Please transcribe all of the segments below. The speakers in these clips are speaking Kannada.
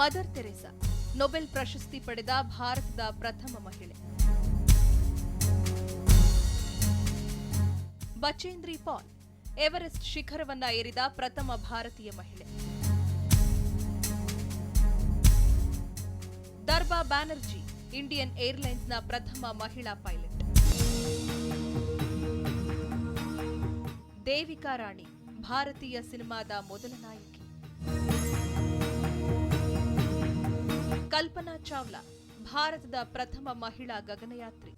ಮದರ್ ತೆರೇಸಾ ನೊಬೆಲ್ ಪ್ರಶಸ್ತಿ ಪಡೆದ ಭಾರತದ ಪ್ರಥಮ ಮಹಿಳೆ. ಬಚೇಂದ್ರಿ ಪಾಲ್ ಎವರೆಸ್ಟ್ ಶಿಖರವನ್ನ ಏರಿದ ಪ್ರಥಮ ಭಾರತೀಯ ಮಹಿಳೆ. ದರ್ಬಾ ಬ್ಯಾನರ್ಜಿ ಇಂಡಿಯನ್ ಏರ್ಲೈನ್ಸ್ನ ಪ್ರಥಮ ಮಹಿಳಾ ಪೈಲಟ್. ದೇವಿಕಾ ರಾಣಿ ಭಾರತೀಯ ಸಿನಿಮಾದ ಮೊದಲ ನಾಯಕಿ. ಕಲ್ಪನಾ ಚಾವ್ಲಾ ಭಾರತದ ಪ್ರಥಮ ಮಹಿಳಾ ಗಗನಯಾತ್ರಿ.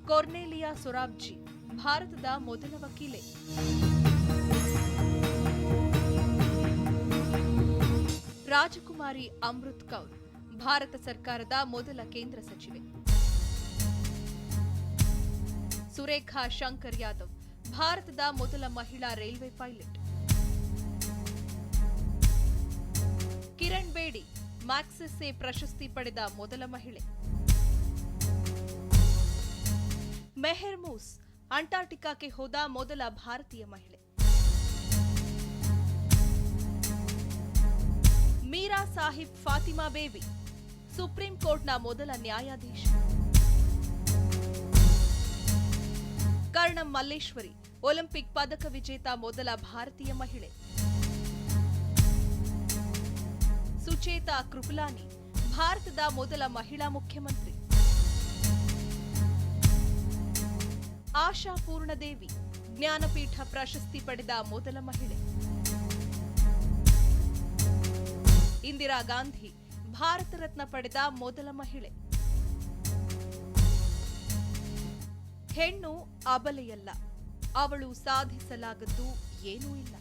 ಕೊರ್ನೆಲಿಯಾ ಸೊರಾಬ್ಜಿ ಭಾರತದ ಮೊದಲ ವಕೀಲೆ. ರಾಜಕುಮಾರಿ ಅಮೃತ್ ಕೌರ್ ಭಾರತ ಸರ್ಕಾರದ ಮೊದಲ ಕೇಂದ್ರ ಸಚಿವೆ. ಸುರೇಖಾ ಶಂಕರ್ ಯಾದವ್ ಭಾರತದ ಮೊದಲ ಮಹಿಳಾ ರೈಲ್ವೆ ಪೈಲಟ್. ಕಿರಣ್ ಬೇಡಿ ಮ್ಯಾಕ್ಸೆಸೆ ಪ್ರಶಸ್ತಿ ಪಡೆದ ಮೊದಲ ಮಹಿಳೆ. ಮೆಹರ್ ಮೂಸ್ ಅಂಟಾರ್ಟಿಕಾಕ್ಕೆ ಹೋದ ಮೊದಲ ಭಾರತೀಯ ಮಹಿಳೆ. ಮೀರಾ ಸಾಹಿಬ್ ಫಾತಿಮಾ ಬೇಬಿ ಸುಪ್ರೀಂ ಕೋರ್ಟ್ನ ಮೊದಲ ನ್ಯಾಯಾಧೀಶ. ಕರ್ಣಂ ಮಲ್ಲೇಶ್ವರಿ ಒಲಿಂಪಿಕ್ ಪದಕ ವಿಜೇತ ಮೊದಲ ಭಾರತೀಯ ಮಹಿಳೆ. ಸುಚೇತಾ ಕೃಪಲಾನಿ ಭಾರತದ ಮೊದಲ ಮಹಿಳಾ ಮುಖ್ಯಮಂತ್ರಿ. ಆಶಾ ಪೂರ್ಣದೇವಿ ಜ್ಞಾನಪೀಠ ಪ್ರಶಸ್ತಿ ಪಡೆದ ಮೊದಲ ಮಹಿಳೆ. ಇಂದಿರಾ ಗಾಂಧಿ ಭಾರತ ರತ್ನ ಪಡೆದ ಮೊದಲ ಮಹಿಳೆ. ಹೆಣ್ಣು ಅಬಲೆಯಲ್ಲ, ಅವಳು ಸಾಧಿಸಲಾಗದ್ದು ಏನೂ ಇಲ್ಲ.